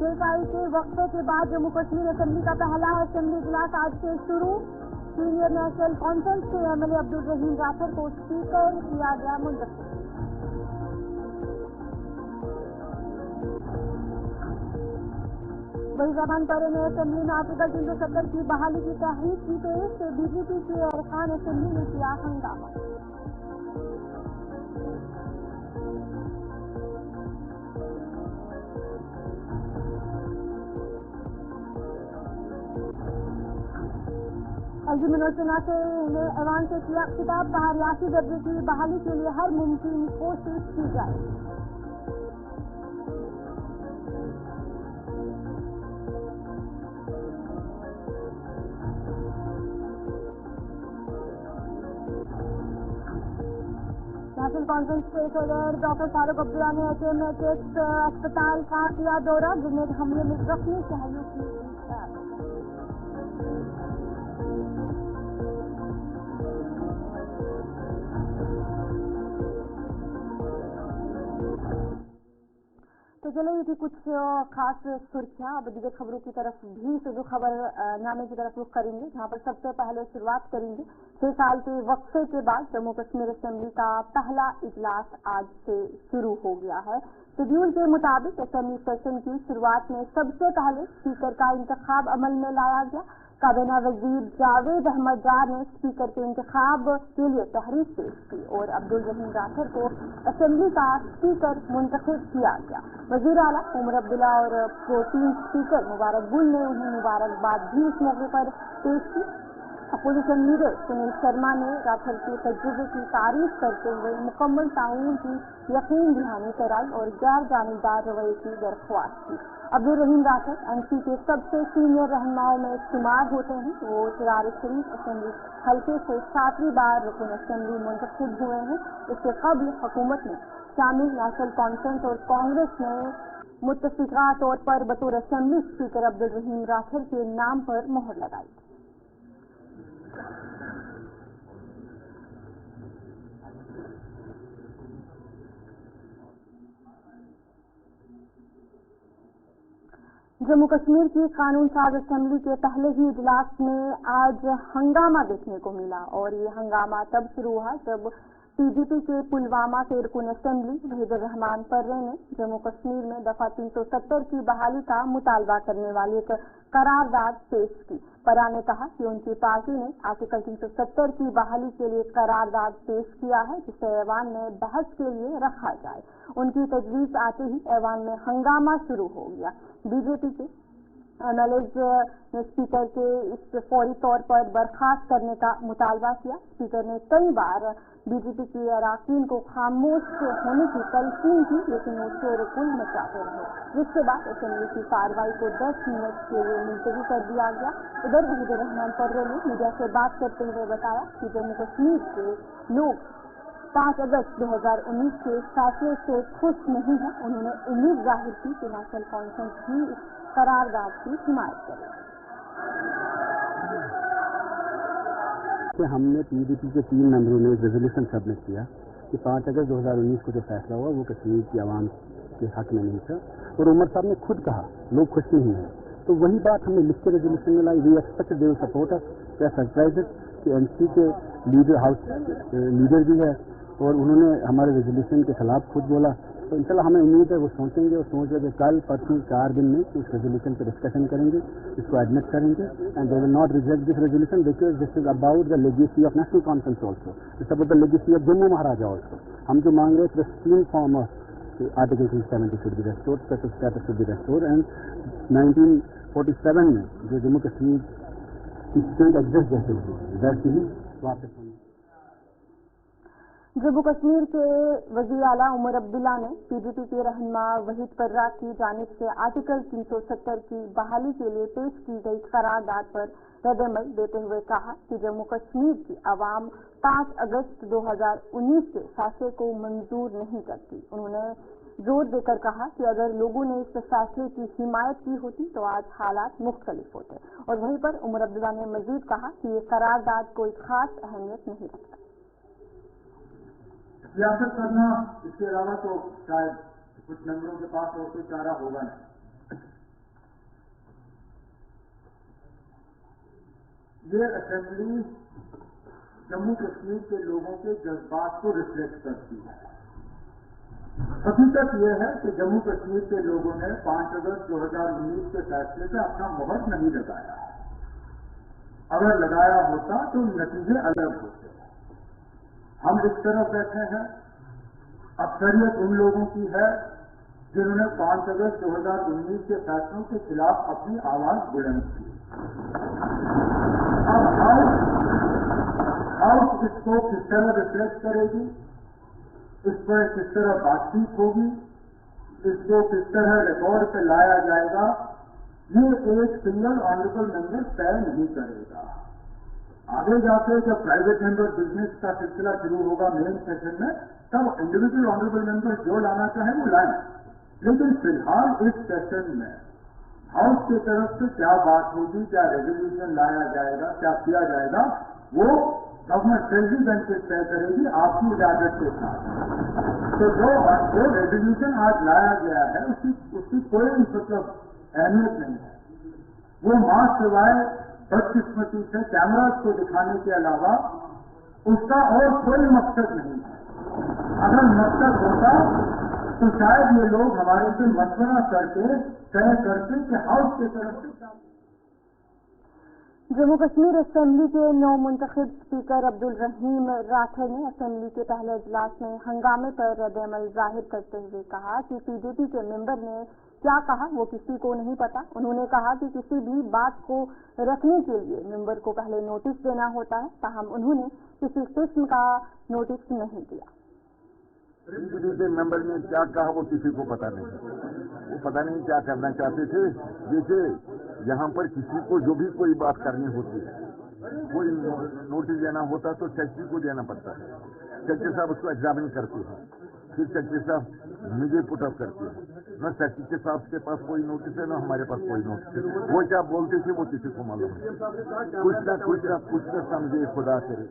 केकाई के वक्फे के बाद जम्मू कश्मीर असेंबली का पहला असेंबली इजलास आज से शुरू। सीनियर नेशनल कॉन्फ्रेंस के एमएलए अब्दुल रहीम राठौर को स्पीकर किया गया मुंतखब। वही जबान पर ने असेंबली में आर्टिकल 370 की बहाली की तहरीक की पेश। बीजेपी के अरकान असेंबली में किया हंगामा। एलजी मनोज सिन्हा ने ऐवान से किया खिताब, कहा रियासी दर्जे की बहाली के लिए हर मुमकिन कोशिश की जाए। नेशनल कॉन्फ्रेंस के सदर डॉक्टर फारूक अब्दुल्ला ने एचएमएचएस अस्पताल का किया दौरा। ग्रेनेड हमले में जख्मी शहरियों की इमदाद। तो चलो ये थी कुछ खास सुर्खियां। अब दीगर खबरों की तरफ भी जो खबर नामे की तरफ रुख करेंगे, जहां पर सबसे पहले शुरुआत करेंगे 6 साल के वक्फे के बाद जम्मू कश्मीर असेंबली का पहला इजलास आज से शुरू हो गया है। शेड्यूल के मुताबिक असेंबली सेशन की शुरुआत में सबसे पहले स्पीकर का इंतखाब अमल में लाया गया। काबीना वजीर जावेद अहमद डार ने स्पीकर के इंतखाब के लिए तहरीक पेश की और अब्दुल रहीम राठौर को असेंबली का स्पीकर मुंतखब किया गया। वजीर आला उमर अब्दुल्ला और प्रोटीन स्पीकर मुबारक गुल ने उन्हें मुबारकबाद भी इस मौके पर पेश की। अपोजिशन लीडर सुनील शर्मा ने राठौर के तजुर्बे की तारीफ करते हुए मुकम्मल ताउन की यकीन दहानी कराई और गैर जानिबदार रवैये की दरख्वास्त की। अब्दुल रहीम राठौर एनसी के सबसे सीनियर रहनुमाओं में शुमार होते हैं। वो सिरार शरीफ असेंबली हल्के से 7वीं बार रुकन असेंबली मुंतखब हुए हैं। इससे कबल हुकूमत में शामिल नेशनल कॉन्फ्रेंस और कांग्रेस ने मुत्तफिका तौर पर बतौर असेंबली स्पीकर अब्दुल रहीम राठौर के नाम पर मोहर लगाई। जम्मू कश्मीर की कानून साज असेंबली के पहले ही इजलास में आज हंगामा देखने को मिला और ये हंगामा तब शुरू हुआ जब पीडीपी के पुलवामा के रुकन असेंबली वहीदुर रहमान पर्रे ने जम्मू कश्मीर में दफा 370 की बहाली का मुतालबा करने वाली एक करारदाद पेश की। पर्रा ने कहा कि उनकी पार्टी ने आर्टिकल 370 की बहाली के लिए करारदाद पेश किया है, जिसे ऐवान में बहस के लिए रखा जाए। उनकी तजवीज आते ही ऐवान में हंगामा शुरू हो गया। बीजेपी के एमएलएज ने स्पीकर के इस फौरी तौर पर बर्खास्त करने का मुतालबा किया। स्पीकर ने कई बार बीजेपी के अराकीन को खामोश होने की तलकीन की, लेकिन वो शोरगुल मचाते रहे, जिसके बाद असेंबली की कार्रवाई को 10 मिनट के लिए मुलतवी कर दिया गया। उधर वहीदुर रहमान पर्रे ने मीडिया से बात करते हुए बताया कि जम्मू कश्मीर के लोग 5 अगस्त 2019 के फैसले से खुश नहीं है। उन्होंने उम्मीद जाहिर की कि नेशनल कॉन्फ्रेंस भी इस करारदाद की हिमायत करेगी। हमने पीडीपी के 3 मेंबरों ने रेजोल्यूशन सबमिट किया कि 5 अगस्त 2019 को जो फैसला हुआ वो कश्मीर की आवाम के हक में नहीं था और उमर साहब ने खुद कहा लोग खुश नहीं हैं। तो वही बात हमने लिख के रेजोल्यूशन में लाई। We expected they will support us. We are surprised कि एनसी के लीडर हाउस लीडर भी है और उन्होंने हमारे रेजोल्यूशन के खिलाफ खुद बोला। तो इंशाल्लाह हमें उम्मीद है वो सोचेंगे और सोच रहे कल परसों 4 दिन में उस रेजोल्यूशन पर डिस्कशन करेंगे, इसको एडमिट करेंगे and they will not reject this resolution because this is about the legacy of national conference also, it's about the legacy of Jammu Maharaja also. हम जो मांग रहे हैं pristine form of article 370 should be restored, special status should be restored and 1947 में जो जम्मू कश्मीर की state exist जैसे हुई वैसे ही वापस होनी। जम्मू कश्मीर के वजीर आला उमर अब्दुल्ला ने पीडीपी के रहनुमा वहीद पर्रा की जानिब से आर्टिकल 370 की बहाली के लिए पेश की गई करारदाद पर रद्द-ए-अमल देते हुए कहा कि जम्मू कश्मीर की आवाम 5 अगस्त 2019 के फैसले को मंजूर नहीं करती। उन्होंने जोर देकर कहा कि अगर लोगों ने इस फैसले की हिमायत की होती तो आज हालात मुख्तलिफ होते। और वहीं पर उमर अब्दुल्ला ने मजीद कहा कि ये करारदाद कोई खास अहमियत नहीं रखता। सियासत करना इसके अलावा तो शायद कुछ मेंबरों के पास और कोई चारा होगा नहीं। ये असेंबली जम्मू कश्मीर के लोगों के जज्बात को रिफ्लेक्ट करती है। हकीकत यह है कि जम्मू कश्मीर के लोगों ने 5 अगस्त 2019 के फैसले से अपना मोहर नहीं लगाया। अगर लगाया होता तो नतीजे अलग होते। हम इस तरफ बैठे हैं, अक्सरियत उन लोगों की है जिन्होंने 5 अगस्त 2019 के फैसलों के खिलाफ अपनी आवाज बुलंद की। अब हाउस इसको किस तरह रिफ्लेक्ट करेगी, इस पर किस तरह बातचीत होगी, इसको किस तरह रिकॉर्ड पे लाया जाएगा, ये एक सिंगल ऑनरेबल मेंबर तय नहीं करेगा। आगे जाके जब प्राइवेट मेंबर बिजनेस का सिलसिला शुरू होगा मेन सेशन में, तब इंडिविजुअल ऑनरेबल मेंबर जो लाना चाहे वो लाएं। लेकिन फिलहाल इस सेशन में हाउस की तरफ से क्या बात होगी, क्या रेजोल्यूशन लाया जाएगा, क्या किया जाएगा, वो गवर्नमेंट प्रेसिडेंट से तय करेगी आपकी इजाजत के साथ। तो जो रेजोल्यूशन आज लाया गया है उसकी कोई मतलब अहमियत नहीं है। वो मां सिवाय बदकिस्मती से कैमराज को दिखाने के अलावा उसका और कोई मकसद नहीं है। अगर मकसद होता तो शायद ये लोग हमारे से मशवरा करके तय करते कि हाउस की तरफ से। जम्मू कश्मीर असेंबली के नवमुंतखब स्पीकर अब्दुल रहीम राठौर ने असेंबली के पहले इजलास में हंगामे पर रद्द-ए-अमल जाहिर करते हुए कहा कि पीडीपी के मेंबर ने क्या कहा वो किसी को नहीं पता। उन्होंने कहा कि किसी भी बात को रखने के लिए मेंबर को पहले नोटिस देना होता है, ताहम उन्होंने किसी किस्म का नोटिस नहीं दिया। पीडीपी के मेंबर ने क्या कहा वो किसी को पता नहीं। वो पता नहीं क्या करना चाहते थे। जैसे यहाँ पर किसी को जो भी कोई बात करनी होती है, कोई नोटिस देना होता तो सेक्रेटरी को देना पड़ता है। सेक्रेटरी साहब उसको एग्जामिन करते हैं, फिर सेक्रेटरी साहब मुझे पुटअप करते हैं। न सेक्रेटरी साहब के पास कोई नोटिस है, न हमारे पास कोई नोटिस है। वो क्या बोलते थे वो किसी को मालूम है। कुछ न समझे खुदा करे।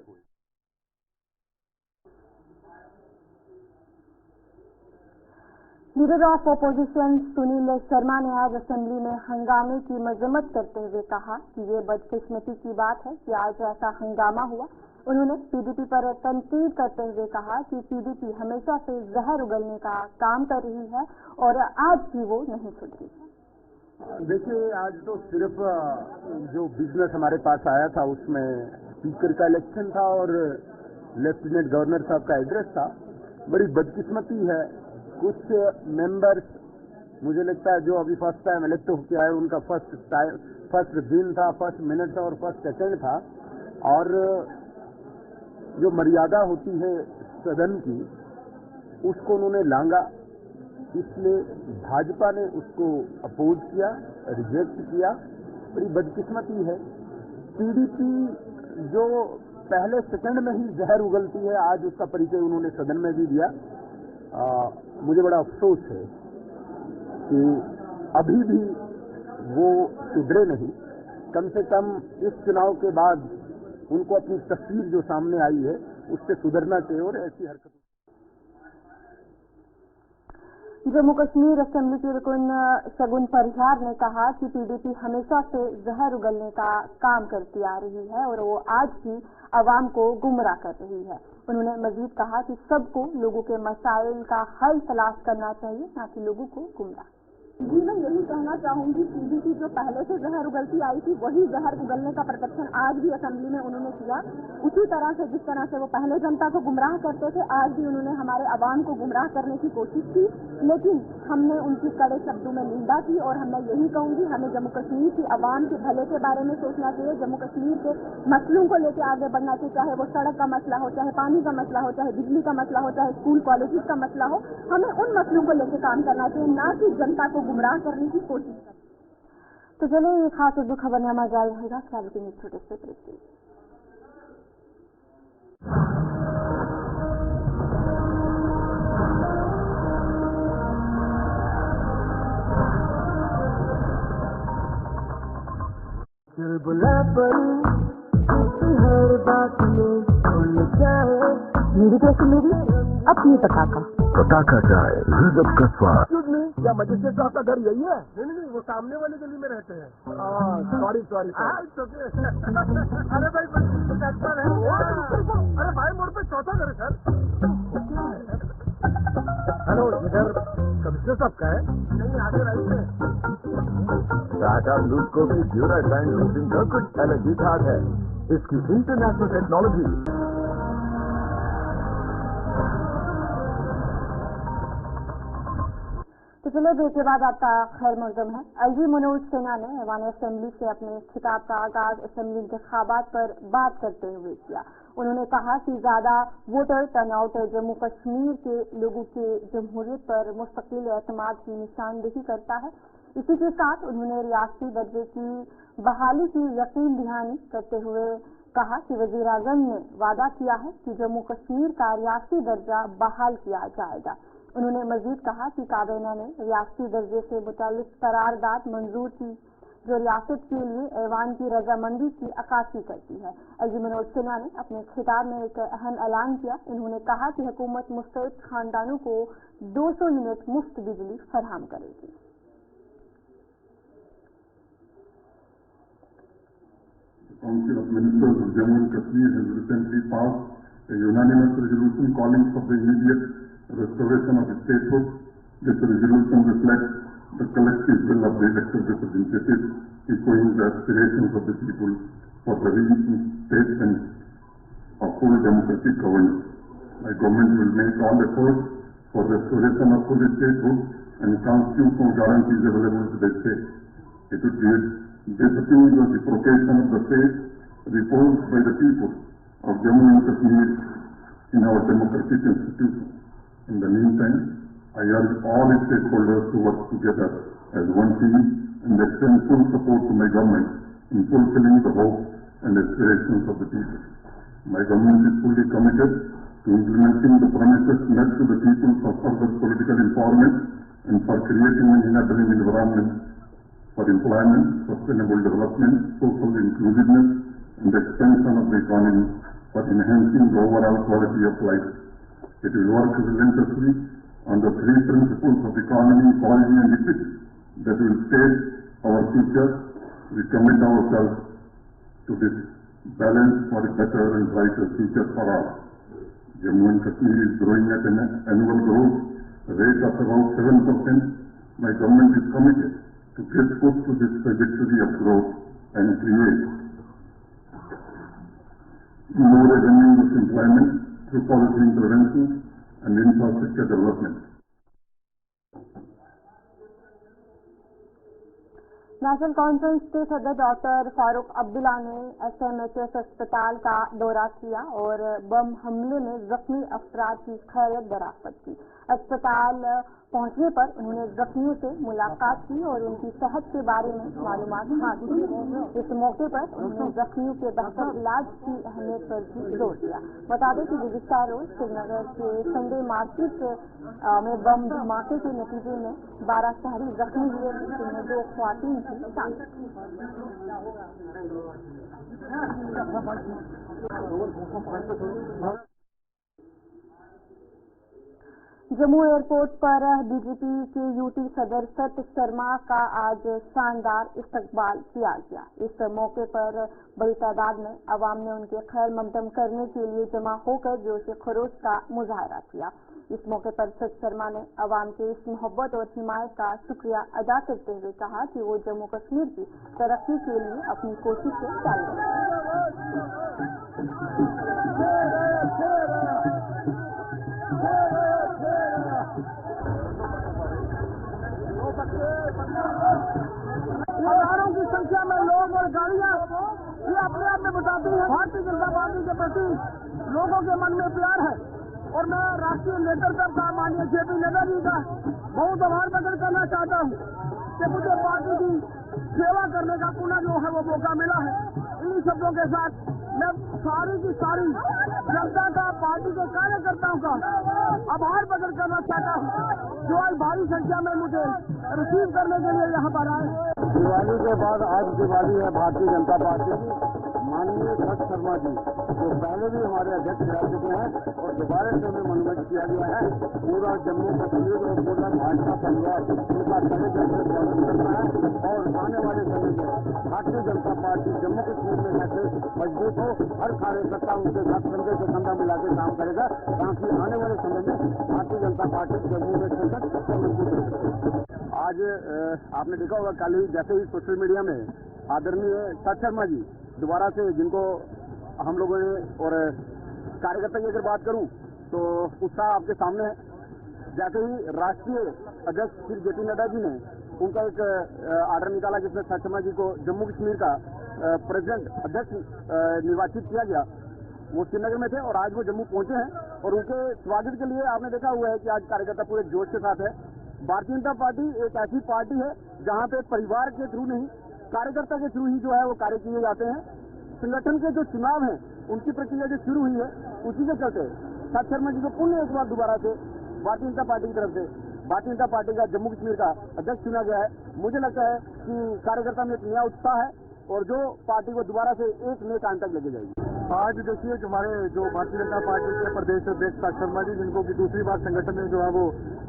Leader of opposition Sunil Sharma ने आज असेंबली में हंगामे की मजम्मत करते हुए कहा कि ये बदकिस्मती की बात है कि आज ऐसा हंगामा हुआ। उन्होंने पीडीपी पर तनकीद करते हुए कहा कि पीडीपी हमेशा से जहर उगलने का काम कर रही है और आज भी वो नहीं सुधरी है। देखिए, आज तो सिर्फ जो बिजनेस हमारे पास आया था उसमें स्पीकर का इलेक्शन था और लेफ्टिनेंट गवर्नर साहब का एड्रेस था। बड़ी बदकिस्मती है, कुछ मेंबर्स मुझे लगता है जो अभी फर्स्ट टाइम इलेक्ट होके आए उनका फर्स्ट दिन था, फर्स्ट मिनट था और फर्स्ट सेकंड था, और जो मर्यादा होती है सदन की उसको उन्होंने लांगा। इसलिए भाजपा ने उसको अपोज किया, रिजेक्ट किया। बड़ी बदकिस्मती है। पीडीपी जो पहले सेकंड में ही जहर उगलती है, आज उसका परिचय उन्होंने सदन में भी दिया। मुझे बड़ा अफसोस है कि अभी भी वो सुधरे नहीं। कम से कम इस चुनाव के बाद उनको अपनी तस्वीर जो सामने आई है उससे सुधरना चाहिए और ऐसी हरकत। जम्मू कश्मीर असेंबली के रुकन शगुन परिहार ने कहा कि पीडीपी हमेशा से जहर उगलने का काम करती आ रही है और वो आज भी अवाम को गुमराह कर रही है। उन्होंने मजीद कहा कि सबको लोगों के मसाइल का हल तलाश करना चाहिए, न कि लोगों को गुमराह। जी, मैं यही कहना चाहूंगी, पीडीपी जो पहले से जहर उगलती आई थी वही जहर उगलने का प्रदर्शन आज भी असेंबली में उन्होंने किया। उसी तरह से जिस तरह से वो पहले जनता को गुमराह करते थे, आज भी उन्होंने हमारे अवाम को गुमराह करने की कोशिश की। लेकिन हमने उनकी कड़े शब्दों में निंदा की और मैं यही कहूंगी, हमें जम्मू कश्मीर की अवाम के भले के बारे में सोचना चाहिए। जम्मू कश्मीर के मसलों को लेकर आगे बढ़ना चाहिए, चाहे वो सड़क का मसला हो, चाहे पानी का मसला हो, चाहे बिजली का मसला हो, चाहे स्कूल कॉलेज का मसला हो। हमें उन मसलों को लेकर काम करना चाहिए, ना कि जनता को गुमराह करने की कोशिश करें। तो चलिए, ये खास उर्दू खबरनामा जारी रहेगा। क्या लेकिन छोटे से ब्रेक के लिए बुला पड़ी हर बात में भूल जाए मेरी अपनी पटाखा चाय, गजब का स्वाद। क्या मजिस्ट्रेट साहब का घर यही है? नहीं, वो सामने वाली गली में रहते हैं। सॉरी अरे भाई इंस्पेक्टर है। अरे भाई मोड़ पे चौथा घर है सर। हेलो, इधर कमिश्नर साहब का है? नहीं, आगे राइट में। टाटा ग्रुप को भी ड्यूरासाइन लूटिंग का कुछ अलग ही धार है। इसकी इंटरनेशनल टेक्नोलॉजी पिछले ब्रेक के बाद आपका खैर मौसम है। एलजी मनोज सिन्हा ने ऐवान असेंबली से अपने खिताब का आगाज असेंबली इंतखाबात पर बात करते हुए किया। उन्होंने कहा कि ज्यादा वोटर टर्नआउट जम्मू कश्मीर के लोगों के जमहूरियत पर मुस्तकिल एतमाद की निशानदेही करता है। इसी के साथ उन्होंने रियासती दर्जे की बहाली की यकीन दहानी करते हुए कहा कि वजीर आजम ने वादा किया है कि जम्मू कश्मीर का रियासती दर्जा बहाल किया जाएगा। उन्होंने मजीद कहा कि काबीना ने रियासती दर्जे से मुताल्लिक करारदाद मंजूर की, जो रियासत के लिए ऐवान की रजामंदी की अक्कासी करती है। एलजी मनोज सिन्हा ने अपने खिताब में एक अहम ऐलान किया। इन्होंने कहा कि हुकूमत मुस्तैद खानदानों को 200 यूनिट मुफ्त बिजली फराहम करेगी। Council of Ministers of Jammu and Kashmir has recently passed a unanimous resolution calling for the immediate restoration of statehood. This resolution reflects the collective will of the elected representatives, echoing the aspirations of the people for the reinstatement of full democratic governance. My government will make all efforts for restoration of full statehood and constitutional guarantees available to the state. It would be disappears of the profession of the faith reposed by the people of Jammu and Kashmir in our democratic institutions. In the meantime, I urge all stakeholders to work together as one team and extend full support to my government in fulfilling the hopes and aspirations of the people. My government is fully committed to implementing the promises made to the people for further political empowerment and for creating an enabling environment for employment, sustainable development, social inclusiveness, and expansion of the economy for enhancing the overall quality of life. It will work relentlessly on the three principles of economy, policy, and ethics that will shape our future. We commit ourselves to this balance for a better and brighter future for all. Jammu and Kashmir is growing at an annual growth rate of around 7%. My government is committed to get put to this trajectory of growth and create more avenues of employment through policy interventions and infrastructure development. National conference के सदर doctor Farooq Abdullah ने SMHS अस्पताल का दौरा किया और बम हमले में जख्मी अफराद की खैरियत दराफ्त की। अस्पताल पहुंचने पर उन्होंने जख्मियों से मुलाकात की और उनकी सेहत के बारे में मालूमात हासिल की। इस मौके पर उन्होंने जख्मियों के बेहतर इलाज की अहमियत पर भी जोर दिया। बता दें कि गुज़िश्ता रोज श्रीनगर के संडे मार्केट में बम धमाके के नतीजे में 12 शहरी जख्मी हुए, जिनमें 2 ख्वातीन भी शामिल थी। जम्मू एयरपोर्ट पर डीजीपी के यूटी सदर सत्य शर्मा का आज शानदार इस्तकबाल किया गया। इस मौके पर बड़ी तादाद में अवाम ने उनके खैर मकदम करने के लिए जमा होकर जोश खरोश का मुजाहरा किया। इस मौके पर सत्य शर्मा ने अवाम के इस मोहब्बत और हिमायत का शुक्रिया अदा करते हुए कहा कि वो जम्मू कश्मीर की तरक्की के लिए अपनी कोशिशें जारी हजारों की संख्या में लोग और गाड़ियां ये अपने आप में बताती है भारतीय जनता पार्टी के प्रति लोगों के मन में प्यार है। और मैं राष्ट्रीय नेतृत्व का माननीय JP नड्डा जी का बहुत आभार प्रकट करना चाहता हूँ कि मुझे पार्टी की सेवा करने का पुनः जो है वो मौका मिला है। इन शब्दों के साथ मैं सारी की सारी जनता का, पार्टी के कार्यकर्ताओं का आभार प्रकट करना चाहता हूँ जो आज भारी संख्या में मुझे रिसीव करने के लिए यहाँ पर आए। दिवाली के बाद आज दिवाली है भारतीय जनता पार्टी की। माननीय भरत शर्मा जी जो पहले भी हमारे अध्यक्ष रह चुके हैं और दोबारा से हमें मनोनीत किया गया है, पूरा जम्मू कश्मीर और पूरा भाजपा परिवार उनका तहे दिल से स्वागत करता है और आने वाले समय में भारतीय जनता पार्टी जम्मू कश्मीर में कैसे मजबूत हो, हर कार्यकर्ता उनके साथ कंधे से कंधा मिला के काम करेगा ताकि आने वाले समय में भारतीय जनता पार्टी जम्मू में संकट और मजबूत हो सके। आज आपने देखा होगा कल ही जैसे ही सोशल मीडिया में आदरणीय भरत शर्मा जी दोबारा से, जिनको हम लोगों ने, और कार्यकर्ता की अगर बात करूं तो उत्साह आपके सामने है। जैसे ही राष्ट्रीय अध्यक्ष श्री जेपी नड्डा जी ने उनका एक आर्डर निकाला जिसमें भरत शर्मा जी को जम्मू कश्मीर का प्रेसिडेंट अध्यक्ष निर्वाचित किया गया, वो श्रीनगर में थे और आज वो जम्मू पहुंचे हैं और उनके स्वागत के लिए आपने देखा हुआ है कि आज कार्यकर्ता पूरे जोश के साथ है। भारतीय जनता पार्टी एक ऐसी पार्टी है जहां पे परिवार के थ्रू नहीं, कार्यकर्ता के थ्रू ही जो है वो कार्य किए जाते हैं। संगठन के जो चुनाव हैं उनकी प्रक्रिया जो शुरू हुई है उसी के चलते भरत शर्मा जी को पुनः एक बार दोबारा से भारतीय जनता पार्टी की तरफ से भारतीय जनता पार्टी का जम्मू कश्मीर का अध्यक्ष चुना गया है। मुझे लगता है कि कार्यकर्ता में एक नया उत्साह है और जो पार्टी को दोबारा से एक नए काम तक लेके जाएगी। आज देखिए हमारे जो भारतीय जनता पार्टी के प्रदेश अध्यक्ष भरत शर्मा जी, जिनको की दूसरी बार संगठन ने जो है वो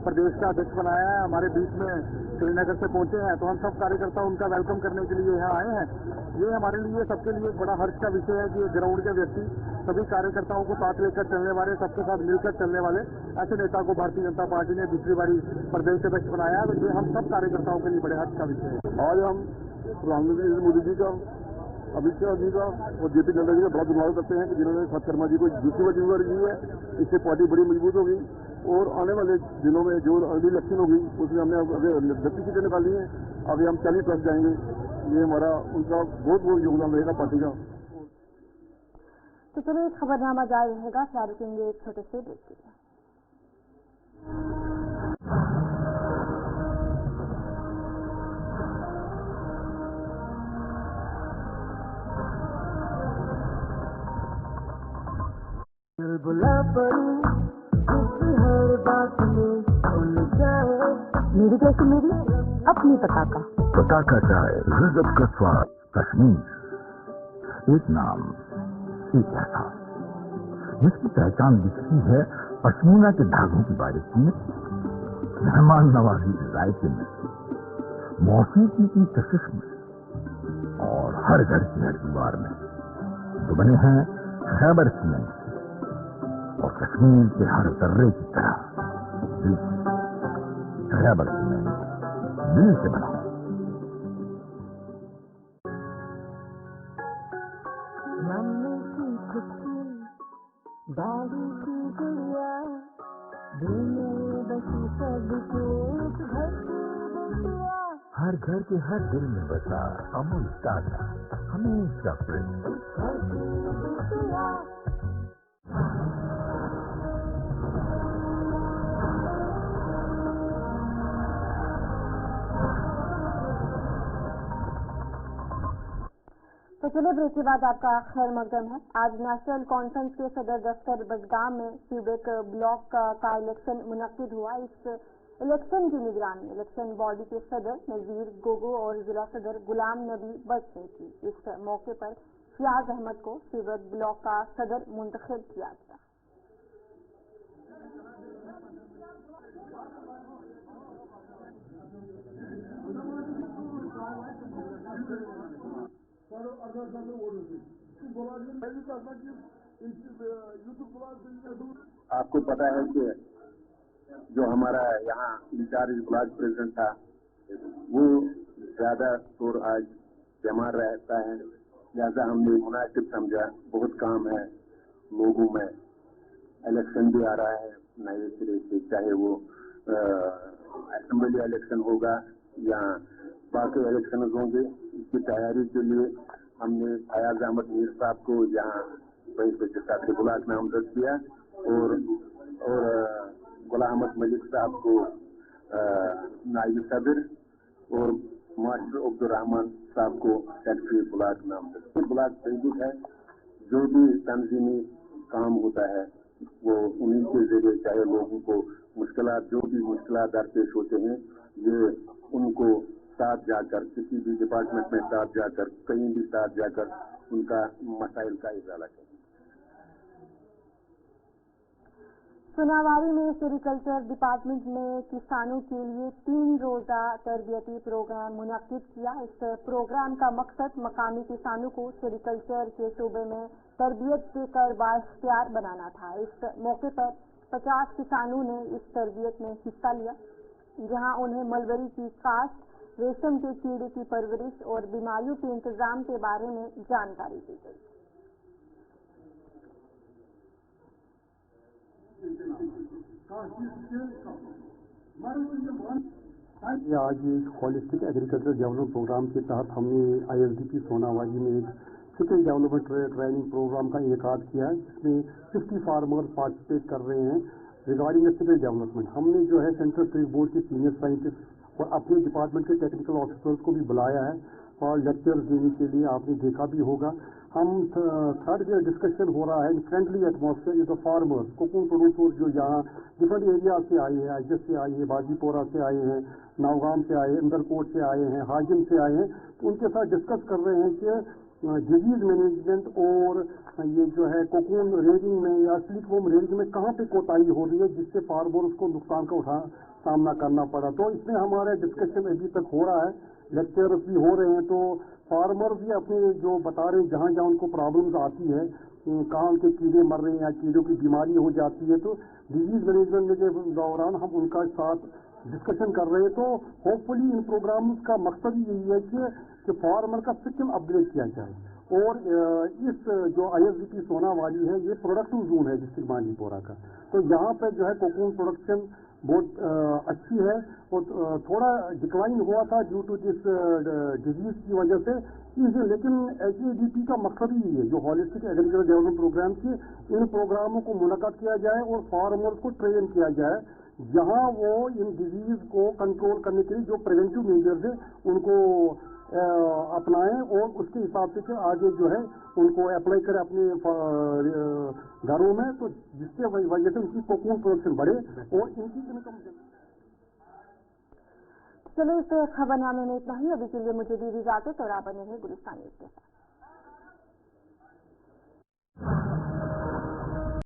प्रदेश का अध्यक्ष बनाया है, हमारे बीच में श्रीनगर से पहुंचे हैं, तो हम सब कार्यकर्ता उनका वेलकम करने के लिए यहाँ आए हैं। ये हमारे लिए सबके लिए एक बड़ा हर्ष का विषय है कि ग्राउंड के व्यक्ति सभी कार्यकर्ताओं को साथ लेकर चलने वाले, सबके साथ मिलकर चलने वाले ऐसे नेता को भारतीय जनता पार्टी ने दूसरी बारी प्रदेश अध्यक्ष बनाया है। तो ये हम सब कार्यकर्ताओं के लिए बड़े हर्ष का विषय है। आज हम प्रधानमंत्री नरेंद्र मोदी जी का, अमित शाह जी का और जेपी नड्डा जी का बड़ा धन्यवाद करते हैं कि जिन्होंने भरत शर्मा जी को दूसरी बार जिम्मेदारी दी है। इससे पार्टी बड़ी मजबूत होगी और आने वाले दिनों में जो अगली इलेक्शन होगी उसमें हमने अभी 10 सीटें निकाली हैं, अभी हम 40+ जाएंगे। ये हमारा उनका बहुत बहुत योगदान रहेगा पार्टी का। तो चलिए खबरनामा जारी रहेगा, फिलहाल रुकेंगे एक छोटे से ब्रेक के लिए। बुला पड़ी किसी हर बात में भूल जाए मेरी जैसी मेरी अपनी पताका चाय, गजब का स्वाद, कश्मीर। एक नाम, एक एहसास, जिसकी पहचान दिखती है पश्मीना के धागों की बारीकी में, मेहमान नवाजी जायके में, मौसीकी की कशिश में और हर घर की हर दीवार में, जो बने हैं खैबर सीमेंट और कश्मीर के हर जर्रे की तरह खैबर सीमेंट दिल से बना। मम्मी की खुशी, दादी की गुड़िया, दिल में बसी सबके एक घर की बतिया, हर घर के हर दिल में बसा अमूल ताजा हमेशा प्रेम। तो चलिए ब्रेक के बाद आपका खैर मकदम है। आज नेशनल कॉन्फ्रेंस के सदर दफ्तर बडगाम में सीबेक ब्लॉक का इलेक्शन मुनक्किद हुआ। इस इलेक्शन की निगरानी इलेक्शन बॉडी के सदर नजीर गोगो और जिला सदर गुलाम नबी बट ने की। इस मौके पर फियाज अहमद को सीबेक ब्लॉक का सदर मुंतखब किया गया। आपको पता है कि जो हमारा यहाँ इंचार्ज ब्लॉक प्रेसिडेंट था वो ज्यादा शोर आज बीमार रहता है, लिहाजा हमने मुनासिब समझा। बहुत काम है लोगों में, इलेक्शन भी आ रहा है नए सिरे से, चाहे वो असेंबली इलेक्शन होगा या बाकी इलेक्शन होंगे। इसकी तैयारी के लिए हमने फयाज अहमद मीर साहब को यहाँ वही ब्लॉक में आमदद किया और गुलाम अहमद मलिक साहब को नायब सदर और मास्टर अब्दुर्रहमान साहब को सेक्रेटरी ब्लॉक में आमदद। ब्लॉक प्रेसिडेंट है, जो भी तंजीमी काम होता है वो उन्हीं के जरिए, चाहे लोगों को मुश्किलात जो भी मुश्किलात दरपेश होते हैं ये उनको साथ जाकर, किसी भी डिपार्टमेंट में साथ जाकर, कहीं भी साथ जाकर उनका मसाइल का इजाला करें। सोनावारी में सेरिकल्चर डिपार्टमेंट ने किसानों के लिए 3 रोजा तरबियती प्रोग्राम मुनक्किद किया। इस प्रोग्राम का मकसद मकामी किसानों को सेरिकल्चर के शोबे में तरबियत देकर बाइख्तियार बनाना था। इस मौके पर 50 किसानों ने इस तरबियत में हिस्सा लिया, जहां उन्हें मलबरी की काश्त, रेशम के कीड़े की परवरिश और बीमारियों के इंतजाम के बारे में जानकारी दी गई। ये आज एक होलिस्टिक एग्रीकल्चर डेवलपमेंट प्रोग्राम के तहत हमने ISDP सोनावाली में एक स्किल डेवलपमेंट ट्रेनिंग प्रोग्राम का इनेकाद किया है, जिसमें 50 फार्मर्स पार्टिसिपेट कर रहे हैं रिगार्डिंग स्किल डेवलपमेंट। हमने जो है सेंट्रल ट्रेड बोर्ड के सीनियर साइंटिस्ट और अपने डिपार्टमेंट के टेक्निकल ऑफिसर्स को भी बुलाया है और लेक्चर्स देने के लिए, आपने देखा भी होगा। हम थर्ड डे डिस्कशन हो रहा है in friendly atmosphere with the farmers, coconut producers जो यहाँ डिफरेंट एरिया से आए हैं, आइजस से आए हैं, बाजीपोरा से आए हैं, नावगाम से आए हैं, इंदरकोट से आए हैं, हाजिम से आए हैं, तो उनके साथ डिस्कस कर रहे हैं कि डिजीज मैनेजमेंट और ये जो है कोकोन रेजिंग में या स्लिक वोम रेजिंग में कहाँ पे कोताही हो रही है, जिससे फार्मर्स को नुकसान का सामना करना पड़ा। तो इसमें हमारा डिस्कशन अभी तक हो रहा है, लेक्चर्स भी हो रहे हैं। तो फार्मर भी अपने जो बता रहे हैं जहाँ जहाँ उनको प्रॉब्लम्स आती है, कहाँ उनके कीड़े मर रहे हैं या कीड़ों की बीमारी हो जाती है, तो डिजीज मैनेजमेंट के दौरान हम उनका साथ डिस्कशन कर रहे हैं। तो होपफुली इन प्रोग्राम का मकसद यही है कि फार्मर का स्किल अपग्रेड किया जाए। और इस जो ISDP सोनावाली है, ये प्रोडक्टिव जोन है डिस्ट्रिक्ट बांदीपोरा का, तो यहाँ पे जो है कोकोन प्रोडक्शन बहुत अच्छी है और थोड़ा डिक्लाइन हुआ था ड्यू टू दिस डिजीज की वजह से। लेकिन HADP का मकसद ही है जो होलिस्टिक एग्रीकल्चर डेवलपमेंट प्रोग्राम की, इन प्रोग्रामों को मुनक्किद किया जाए और फार्मर्स को ट्रेन किया जाए, जहां वो इन डिजीज को कंट्रोल करने के लिए जो प्रिवेंटिव मेजर्स है उनको अपनाएं और उसके हिसाब से फिर आगे जो है उनको अप्लाई करें अपने घरों में, तो जिससे वजह से उनकी कोकोन प्रोडक्शन बढ़े और इनकी इनकम। चलो, इस खबरनामे में इतना ही। अभी के लिए मुझे दी इजाजत और आप बने रहे गुलिस्तान न्यूज़ के साथ।